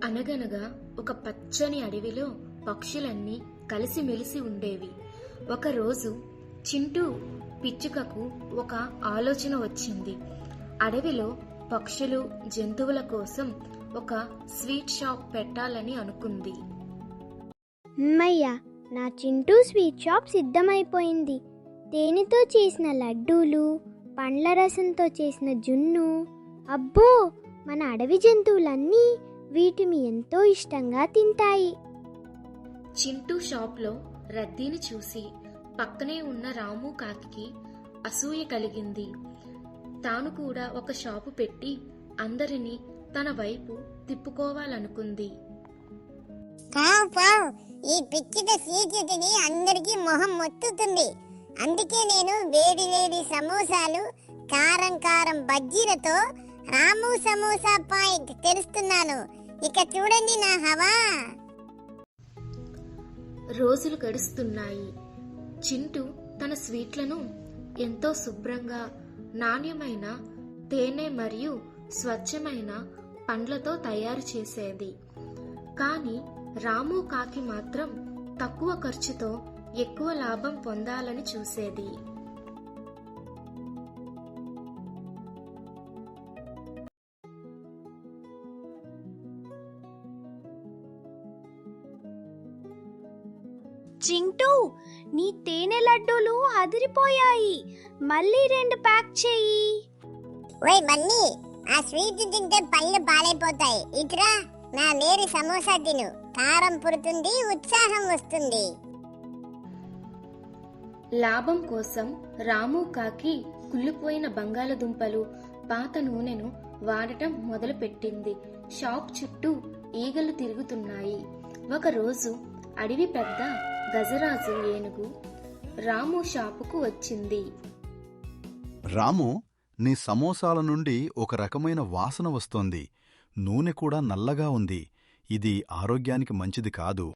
అనగనగా ఒక పచ్చని అడవిలో పక్షులన్నీ కలిసిమెలిసి ఉండేవి. ఒకరోజు చింటూ పిచ్చుకకు ఒక ఆలోచన వచ్చింది. అడవిలో పక్షులు, జంతువుల కోసం ఒక స్వీట్ షాప్ పెట్టాలని అనుకుంది. అమ్మయ్య, నా చింటూ స్వీట్ షాప్ సిద్ధమైపోయింది. తేనెతో చేసిన లడ్డూలు, పండ్ల రసంతో చేసిన జున్ను. అబ్బో, మన అడవి జంతువులన్నీ వీటిని ఎంతో ఇష్టంగా తింటాయి. చింటూ షాప్లో రద్దీని చూసి పక్కనే ఉన్న రాము కాకికి అసూయ కలిగింది. తాను కూడా ఒక షాపు పెట్టి అందరినీ తన వైపు తిప్పుకోవాలనుకుంది. ఈ పిచ్చిక సీక్రెట్ని అందరికీ మొహం మొత్తుతుంది. అందుకే నేను వేడి వేడి సమోసాలు, కారం కారం బజ్జీలతో రాము సమోసా పాయింట్ తెరుస్తున్నాను. ఇక చూడండి నా హవా. రోజులు గడుస్తున్నాయి. చింటూ తన స్వీట్లను ఎంతో శుభ్రంగా, నాణ్యమైన తేనె మరియు స్వచ్ఛమైన పండ్లతో తయారు చేసేది. కానీ రాము కాకి మాత్రం తక్కువ ఖర్చుతో ఎక్కువ లాభం పొందాలని చూసేది. చింటూ, నీ తేనె లడ్డూలు అదిరిపోయాయి. మళ్ళీ 2 ప్యాక్ చెయ్యి. ఓయ్ బన్నీ, ఆ స్వీట్ తింటే పళ్ళు పాలైపోతాయి. ఇట్రా, నా వేడి సమోసా తిను. కారం పుడుతుంది, ఉత్సాహం వస్తుంది. లాభం కోసం రాము కాకి కుళ్ళిపోయిన బంగాళదుంపలు, పాత నూనెను వాడటం మొదలుపెట్టింది. షాప్ చుట్టూ ఈగలు తిరుగుతున్నాయి. ఒకరోజు అడవి పెద్ద గజరాజు ఏనుగు రాము షాపుకు వచ్చింది. రాము, నీ సమోసాల నుండి ఒక రకమైన వాసన వస్తోంది. నూనె కూడా నల్లగా ఉంది. ఇది ఆరోగ్యానికి మంచిది కాదు.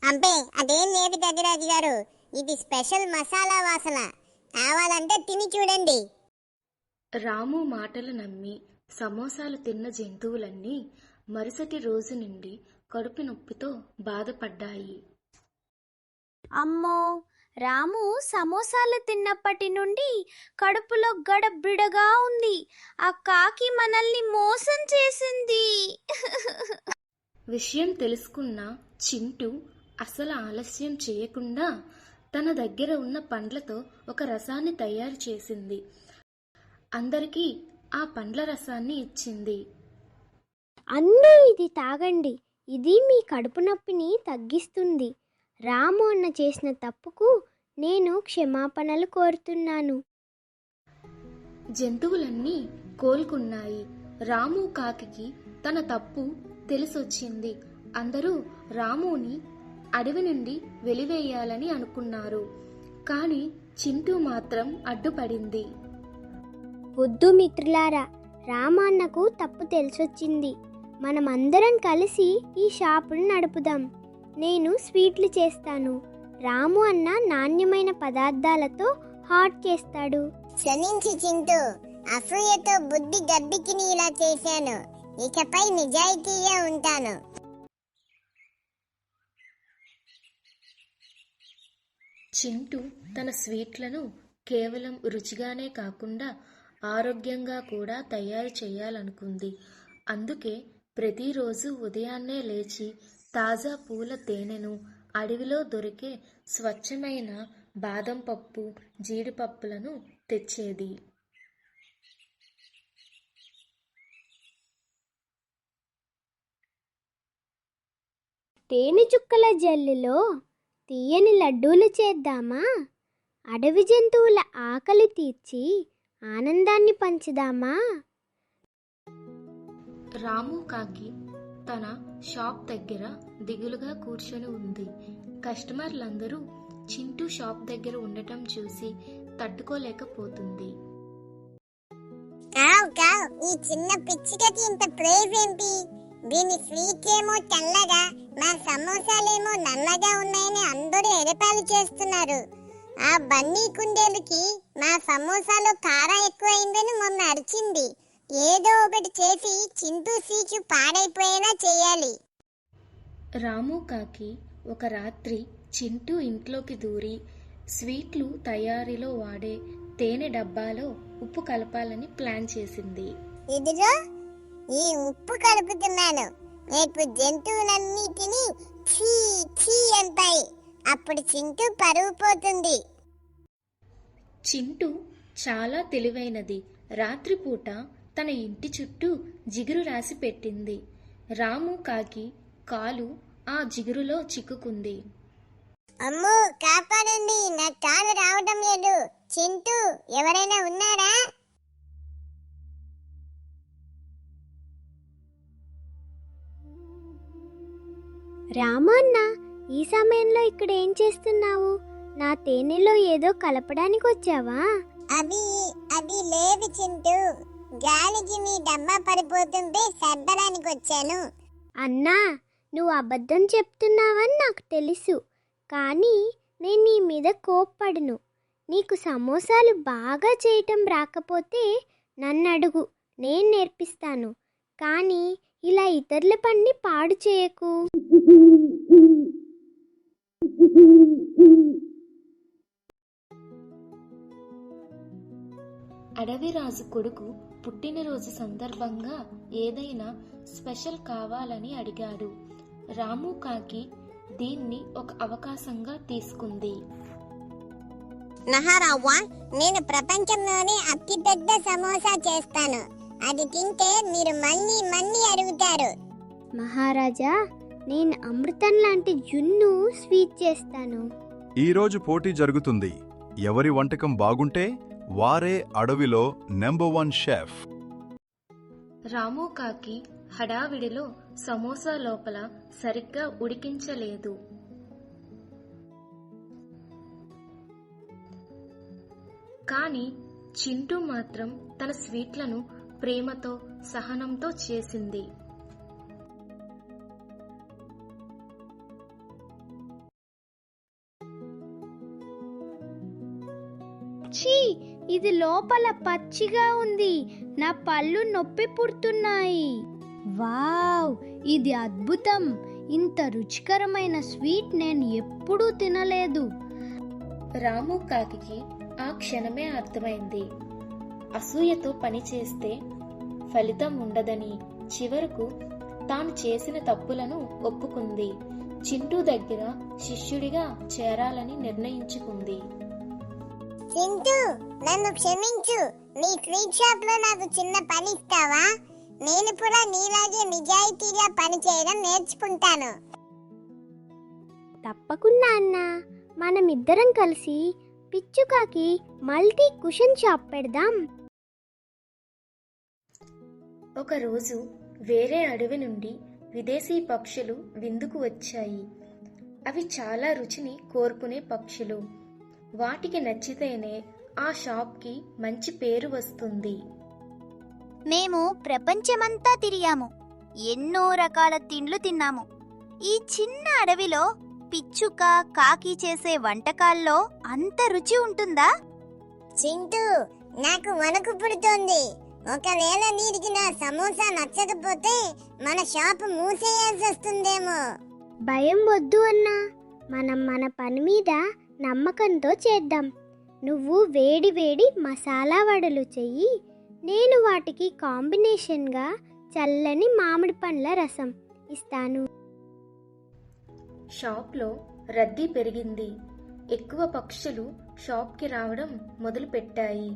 అంబే, అదేం లేదు గజరాజు గారు. ఇది స్పెషల్ మసాలా వాసన. కావాలంటే తిని చూడండి. రాము మాటలు నమ్మి సమోసాలు తిన్న జంతువులన్నీ మరుసటి రోజు నుండి కడుపు నొప్పితో బాధపడ్డాయి. అమ్మో, రాము సమోసాలు తిన్నప్పటి నుండి కడుపులో గడబిడగా ఉంది. ఆ కాకి మనల్ని మోసం చేసింది. విషయం తెలుసుకున్న చింటూ అసలు ఆలస్యం చేయకుండా తన దగ్గర ఉన్న పండ్లతో ఒక రసాన్ని తయారు చేసింది. అందరికీ ఆ పండ్ల రసాన్ని ఇచ్చింది. అన్నీ ఇది తాగండి. ఇది మీ కడుపు నొప్పిని తగ్గిస్తుంది. రాము అన్న చేసిన తప్పుకు నేను క్షమాపణలు కోరుతున్నాను. జంతువులన్నీ కోలుకున్నాయి. రాము కాకికి తన తప్పు తెలిసొచ్చింది. అందరూ రాముని అడవి నుండి వెలివేయాలని అనుకున్నారు. కానీ చింటూ మాత్రం అడ్డుపడింది. వద్దు మిత్రులారా, రామన్నకు తప్పు తెలిసొచ్చింది. మనమందరం కలిసి ఈ షాపును నడుపుదాం. నేను స్వీట్లు చేస్తాను. రాము అన్న నాణ్యమైన పదార్థాలతో హాట్ చేస్తాడు. క్షమించి చింటూ, అసూయతో బుద్ధి గడ్డికిని ఇలా చేశాను. ఇకపై నిజాయితీగా ఉంటాను. చింటూ తన స్వీట్లను కేవలం రుచిగానే కాకుండా ఆరోగ్యంగా కూడా తయారు చేయాలనుకుంది. అందుకే ప్రతిరోజు ఉదయాన్నే లేచి తాజా పూల తేనెను, అడవిలో దొరికే స్వచ్ఛమైన బాదం పప్పు, జీడిపప్పులను తెచ్చేది. తేనె చుక్కల జల్లులో తీయని లడ్డూలు చేద్దామా? అడవి జంతువుల ఆకలి తీర్చి ఆనందాన్ని పంచుదామా? రాము కాకి తన షాప్ దగ్గర దిగులుగా కూర్చొని ఉంది. కస్టమర్లందరూ చింటూ షాప్ దగ్గర ఉండటం చూసి తట్టుకోలేకపోతుంది. ఈ చిన్న పిచ్చికకి ఇంత ప్రైజ్ ఏంటి? దీని స్వీట్ ఏమో తెల్లగా, మా సమోసాలేమో నల్లగా ఉన్నాయని అందరూ ఎడపాలు చేస్తున్నారు. ఆ బన్నీ కుందేలుకి మా సమోసాలో కారం ఎక్కువైందని మొన్న అరిచింది. ఏదో ఒకటి చేసి చింటూ సీచు పాడైపోయేలా చేయాలి. రాము కాకి ఒక రాత్రి చింటూ ఇంట్లోకి దూరి స్వీట్లు తయారీలో వాడే తేనె డబ్బాలో ఉప్పు కలపాలని ప్లాన్ చేసింది. ఇదిగో ఈ ఉప్పు కలుపుతున్నాను. రేపు జంతువులన్నిటినీ ఛీ ఛీ అంటాయి. అప్పుడు చింటూ పరువు పోతుంది. చింటూ చాలా తెలివైనది. రాత్రిపూట తన ఇంటి చుట్టూ జిగురు రాసి పెట్టింది. రాము కాకి కాలు ఆ జిగురులో చిక్కుకుంది. అమ్మో కాపాడండి, నా కాలు రావడం లేదు. చింటూ ఎవరైనా ఉన్నారా? రామన్న, ఈ సమయంలో ఇక్కడ ఏం చేస్తున్నావు? నా తేనెలో ఏదో కలపడానికి వచ్చావా? అది లేదు చింటూ, గాలికి నీ డబ్బా పడిపోతుంటే సర్దడానికి వచ్చాను. అన్నా, నువ్వు అబద్ధం చెప్తున్నావని నాకు తెలుసు, కానీ నేను నీ మీద కోప్పడను. నీకు సమోసాలు బాగా చేయటం రాకపోతే నన్ను అడుగు, నేను నేర్పిస్తాను. కానీ ఇలా ఇతరుల పని పాడు చేయకు. అడవిరాజు కొడుకు పుట్టినరోజు సందర్భంగా ఏదైనా స్పెషల్ కావాలని అడిగాడు. రాము కాకి దీన్ని ఒక అవకాశంగా తీసుకుంది. మహారావా, నేను ప్రపంచంలోనే అతిపెద్ద సమోసా చేస్తాను. అది తింటే మీరు మళ్ళీ మళ్ళీ అడుగుతారు. మహారాజా, నేను అమృతం లాంటి జున్ను స్వీట్ చేస్తాను. ఈరోజు పోటీ జరుగుతుంది. ఎవరి వంటకం బాగుంటే వారే అడవిలో నెంబర్ 1 షెఫ్. రాము కాకి హడావిడిలో సమోసా లోపల సరిగ్గా ఉడికించలేదు. కానీ చింటూ మాత్రం తన స్వీట్లను ప్రేమతో సహనంతో చేసింది. ఛీ, ఇది లోపల పచ్చిగా ఉంది. నా పళ్ళు నొప్పి పుడుతున్నాయి. వావ్, ఇది అద్భుతం. ఇంత రుచికరమైన స్వీట్ నేను ఎప్పుడూ తినలేదు. రాము కాకి ఆ క్షణమే అర్థమైంది. అసూయతో పనిచేస్తే ఫలితం ఉండదని చివరకు తాను చేసిన తప్పులను ఒప్పుకుంది. చింటూ దగ్గర శిష్యుడిగా చేరాలని నిర్ణయించుకుంది. చింటూ, నన్ను క్షమించు. నీ స్వీట్ షాప్ లో నాకు చిన్న పని ఇస్తావా? నేను కూడా నీలాగే నిజాయితీగా పనిచేయడం నేర్చుకుంటాను. తప్పకుండా అన్నా, మనమిద్దరం కలిసి పిచ్చుకాకి మల్టీ కుషన్ షాప్ పెడదాం. ఒకరోజు వేరే అడవి నుండి విదేశీ పక్షులు విందుకు వచ్చాయి. అవి చాలా రుచిని కోరుకునే పక్షులు. వాటికి నచ్చితేనే ఆ షాప్కి మంచి పేరు వస్తుంది. మేము ప్రపంచమంతా తిరిగాము, ఎన్నో రకాల తిండ్లు తిన్నాము. ఈ చిన్న అడవిలో పిచ్చుక, కాకి చేసే వంటకాల్లో అంత రుచి ఉంటుందా? చింటూ, నాకు వణుకు పుడుతోంది. ఒకవేళ నీటికి నా సమోసా నచ్చకపోతే మన షాప్ మూసేయాల్సి వస్తుందేమో. భయం వద్దు అన్నా, మనం మన పని మీద నమ్మకంతో చేద్దాం. నువ్వు వేడి వేడి మసాలా వడలు చెయ్యి, నేను వాటికి కాంబినేషన్గా చల్లని మామిడి పండ్ల రసం ఇస్తాను. షాప్లో రద్దీ పెరిగింది. ఎక్కువ పక్షులు షాప్కి రావడం మొదలుపెట్టాయి.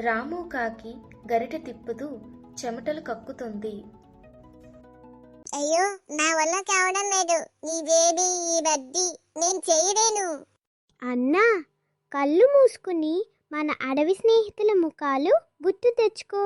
రాము కాకి గరిటె తిప్పుతూ చెమటలు కక్కుతుంది. అయ్యో, నా వల్ల కావడం లేదు. ఈ వేడి, ఈ రద్దీ నేను చేయలేను. అన్నా, కళ్ళు మూసుకుని మన అడవి స్నేహితుల ముఖాలు గుర్తు తెచ్చుకో.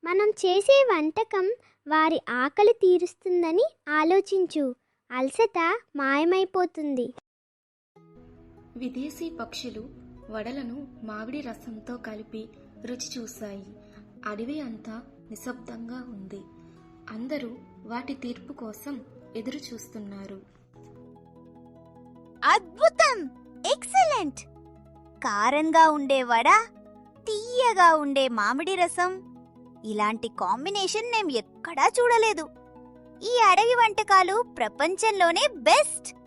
మనం చేసే వంటకం వారి ఆకలి తీరుస్తుందని ఆలోచించు. అలసట మాయమైపోతుంది. విదేశీ పక్షులు వడలను మామిడి రసంతో కలిపి రుచి చూశాయి. అడవి అంతా నిశ్శబ్దంగా ఉంది. అందరూ వాటి తీర్పు కోసం ఎదురు చూస్తున్నారు. అద్భుతం! ఎక్సలెంట్! కారంగా ఉండే వడ, తీయగా ఉండే మామిడి రసం, ఇలాంటి కాంబినేషన్ నేను ఎక్కడా చూడలేదు. ఈ అడవి వంటకాలు ప్రపంచంలోనే బెస్ట్.